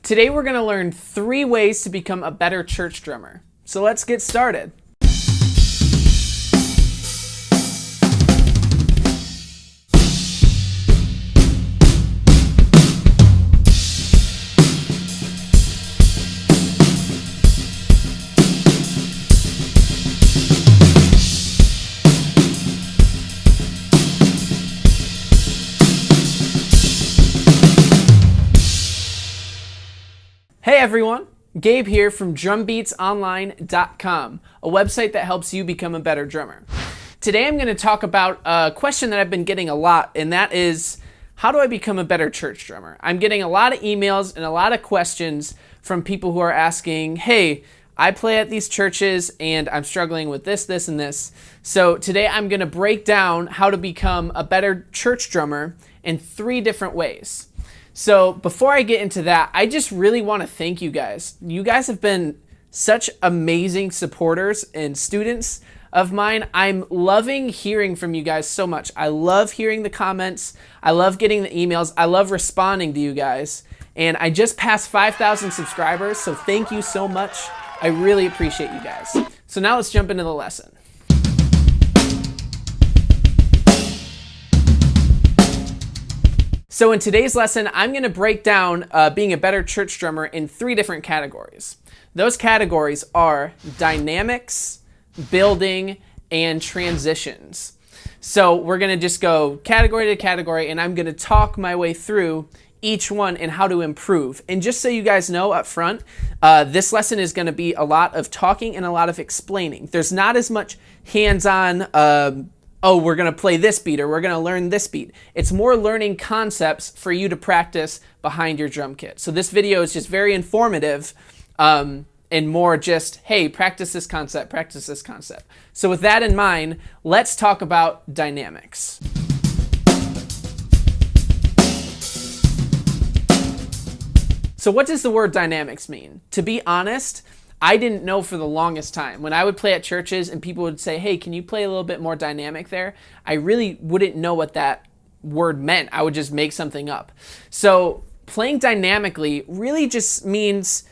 Today we're going to learn 3 ways to become a better church drummer. So let's get started. Hey everyone, Gabe here from drumbeatsonline.com, a website that helps you become a better drummer. Today I'm going to talk about a question that I've been getting a lot, and that is, how do I become a better church drummer? I'm getting a lot of emails and a lot of questions from people who are asking, hey, I play at these churches and I'm struggling with this, this, and this. So today I'm going to break down how to become a better church drummer in 3 different ways. So before I get into that, I just really want to thank you guys. You guys have been such amazing supporters and students of mine. I'm loving hearing from you guys so much. I love hearing the comments. I love getting the emails. I love responding to you guys. And I just passed 5,000 subscribers, so thank you so much. I really appreciate you guys. So now let's jump into the lesson. So in today's lesson, I'm going to break down being a better church drummer in 3 different categories. Those categories are dynamics, building, and transitions. So we're going to just go category to category, and I'm going to talk my way through each one and how to improve. And just so you guys know up front, this lesson is going to be a lot of talking and a lot of explaining. There's not as much hands-on we're going to play this beat or we're going to learn this beat. It's more learning concepts for you to practice behind your drum kit. So this video is just very informative and more just, hey, practice this concept, practice this concept. So with that in mind, let's talk about dynamics. So what does the word dynamics mean? To be honest, I didn't know for the longest time. When I would play at churches and people would say, hey, can you play a little bit more dynamic there? I really wouldn't know what that word meant. I would just make something up. So playing dynamically really just means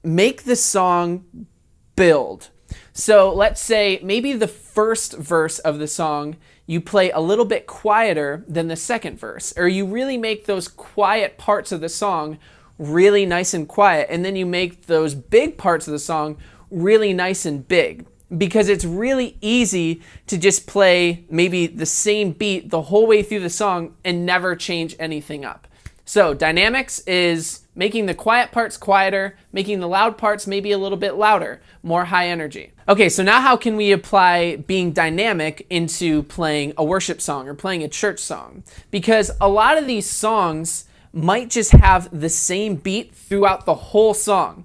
make the song build. So let's say maybe the first verse of the song you play a little bit quieter than the second verse, or you really make those quiet parts of the song really nice and quiet, and then you make those big parts of the song really nice and big, because it's really easy to just play maybe the same beat the whole way through the song and never change anything up. So dynamics is making the quiet parts quieter, making the loud parts maybe a little bit louder, more high energy. Okay, so now how can we apply being dynamic into playing a worship song or playing a church song? Because a lot of these songs might just have the same beat throughout the whole song,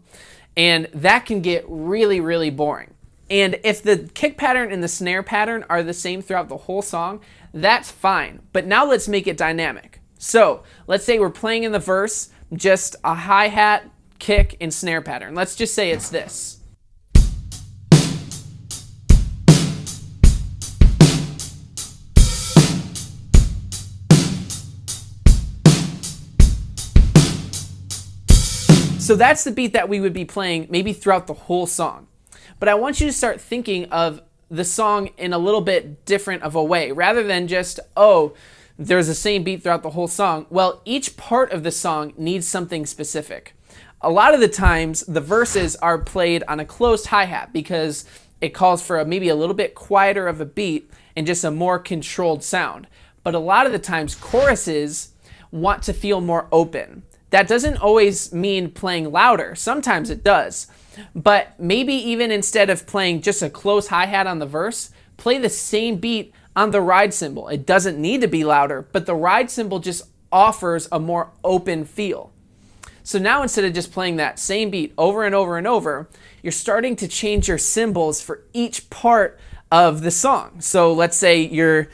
and that can get really, really boring. And if the kick pattern and the snare pattern are the same throughout the whole song, that's fine. But now let's make it dynamic. So let's say we're playing in the verse just a hi-hat, kick, and snare pattern. Let's just say it's this. So that's the beat that we would be playing maybe throughout the whole song. But I want you to start thinking of the song in a little bit different of a way, rather than just, oh, there's the same beat throughout the whole song. Well, each part of the song needs something specific. A lot of the times, the verses are played on a closed hi-hat because it calls for maybe a little bit quieter of a beat and just a more controlled sound. But a lot of the times, choruses want to feel more open. That doesn't always mean playing louder. Sometimes it does. But maybe even instead of playing just a close hi-hat on the verse, play the same beat on the ride cymbal. It doesn't need to be louder, but the ride cymbal just offers a more open feel. So now instead of just playing that same beat over and over and over, you're starting to change your cymbals for each part of the song. So let's say you're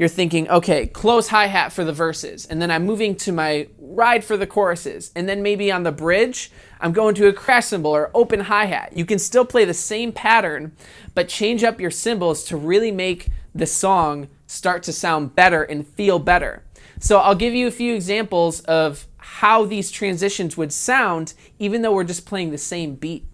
thinking, okay, close hi-hat for the verses, and then I'm moving to my ride for the choruses, and then maybe on the bridge, I'm going to a crash cymbal or open hi-hat. You can still play the same pattern, but change up your cymbals to really make the song start to sound better and feel better. So I'll give you a few examples of how these transitions would sound, even though we're just playing the same beat.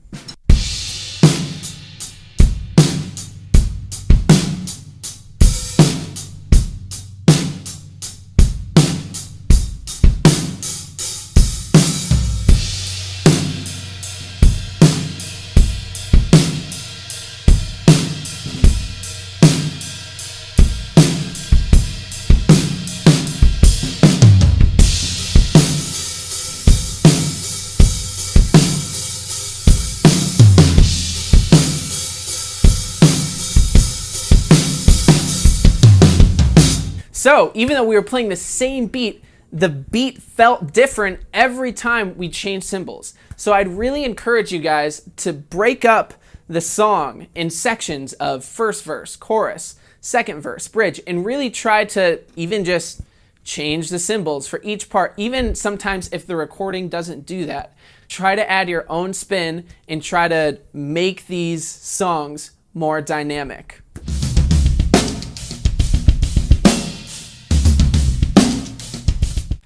So even though we were playing the same beat, the beat felt different every time we changed cymbals. So I'd really encourage you guys to break up the song in sections of first verse, chorus, second verse, bridge, and really try to even just change the cymbals for each part. Even sometimes if the recording doesn't do that, try to add your own spin and try to make these songs more dynamic.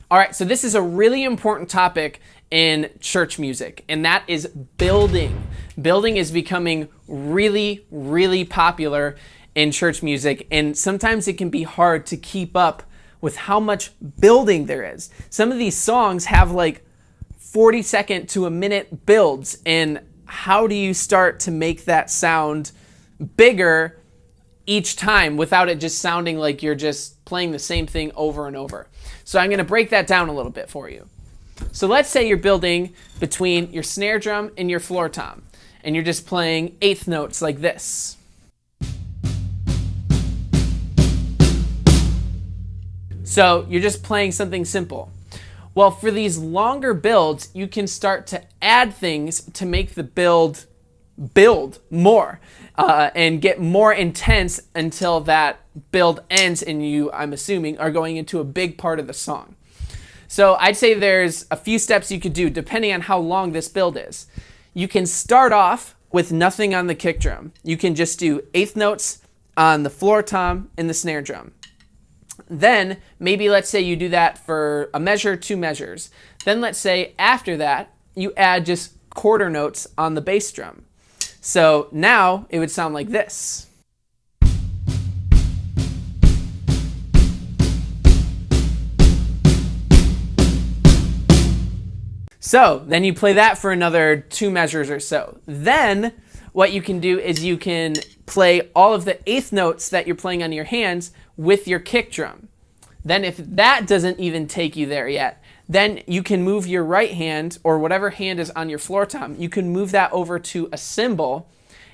All right, so this is a really important topic in church music, and that is building. Building is becoming really, really popular in church music, and sometimes it can be hard to keep up with how much building there is. Some of these songs have like 40-second to a minute builds, and how do you start to make that sound bigger each time without it just sounding like you're just playing the same thing over and over? So I'm going to break that down a little bit for you. So let's say you're building between your snare drum and your floor tom, and you're just playing eighth notes like this. So you're just playing something simple. Well, for these longer builds, you can start to add things to make the build more and get more intense until that build ends and you, I'm assuming, are going into a big part of the song. So I'd say there's a few steps you could do depending on how long this build is. You can start off with nothing on the kick drum. You can just do eighth notes on the floor tom and the snare drum. Then maybe let's say you do that for a measure, 2 measures. Then let's say after that you add just quarter notes on the bass drum. So now it would sound like this. So then you play that for another 2 measures or so. Then what you can do is you can play all of the eighth notes that you're playing on your hands with your kick drum. Then if that doesn't even take you there yet, then you can move your right hand, or whatever hand is on your floor tom, you can move that over to a cymbal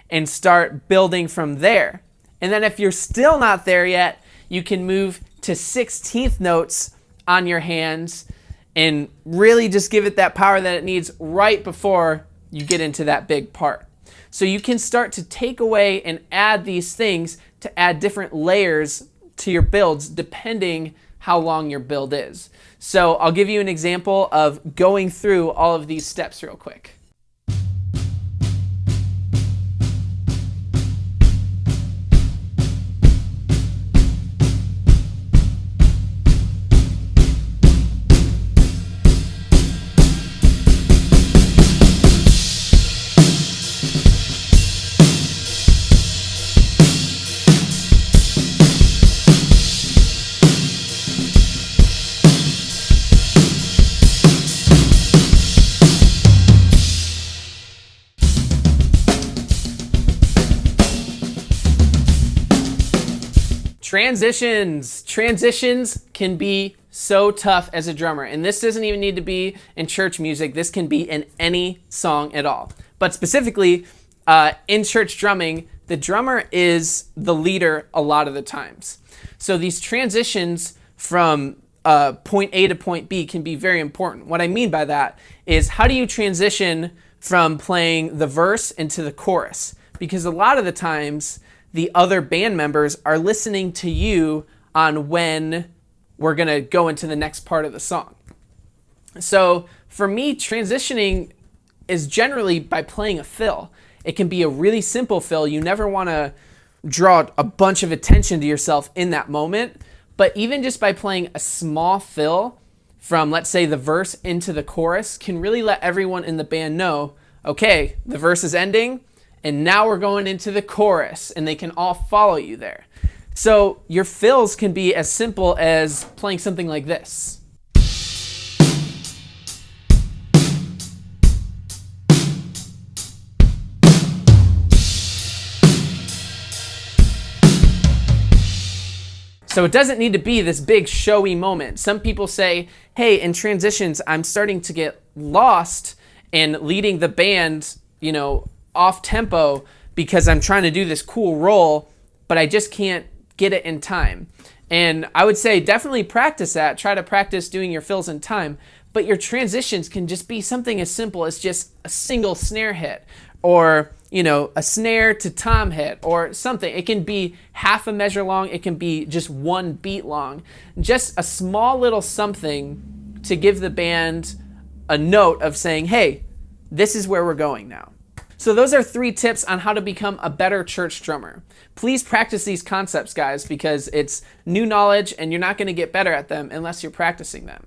and start building from there. And then if you're still not there yet, you can move to 16th notes on your hands and really just give it that power that it needs right before you get into that big part. So you can start to take away and add these things to add different layers to your builds depending how long your build is. So I'll give you an example of going through all of these steps real quick. Transitions can be so tough as a drummer, and this doesn't even need to be in church music. This can be in any song at all. But specifically, in church drumming, the drummer is the leader a lot of the times. So these transitions from point A to point B can be very important. What I mean by that is, how do you transition from playing the verse into the chorus? Because a lot of the times, the other band members are listening to you on when we're going to go into the next part of the song. So for me, transitioning is generally by playing a fill. It can be a really simple fill. You never want to draw a bunch of attention to yourself in that moment. But even just by playing a small fill, from, let's say, the verse into the chorus can really let everyone in the band know, okay, the verse is ending, and now we're going into the chorus, and they can all follow you there. So your fills can be as simple as playing something like this. So it doesn't need to be this big showy moment. Some people say, hey, in transitions, I'm starting to get lost in leading the band, off tempo because I'm trying to do this cool roll, but I just can't get it in time. And I would say definitely practice that. Try to practice doing your fills in time, but your transitions can just be something as simple as just a single snare hit, or a snare to tom hit, or something. It can be half a measure long. It can be just one beat long. Just a small little something to give the band a note of saying, hey, this is where we're going now. So those are 3 tips on how to become a better church drummer. Please practice these concepts, guys, because it's new knowledge and you're not going to get better at them unless you're practicing them.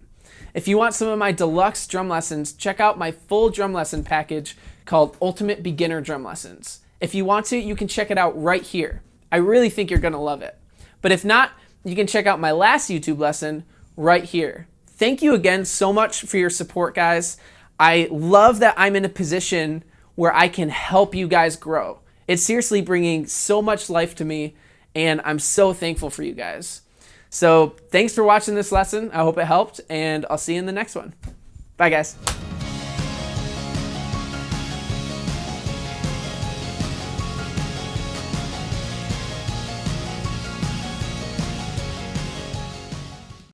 If you want some of my deluxe drum lessons, check out my full drum lesson package called Ultimate Beginner Drum Lessons. If you want to, you can check it out right here. I really think you're going to love it. But if not, you can check out my last YouTube lesson right here. Thank you again so much for your support, guys. I love that I'm in a position where I can help you guys grow. It's seriously bringing so much life to me, and I'm so thankful for you guys. So thanks for watching this lesson. I hope it helped, and I'll see you in the next one. Bye, guys.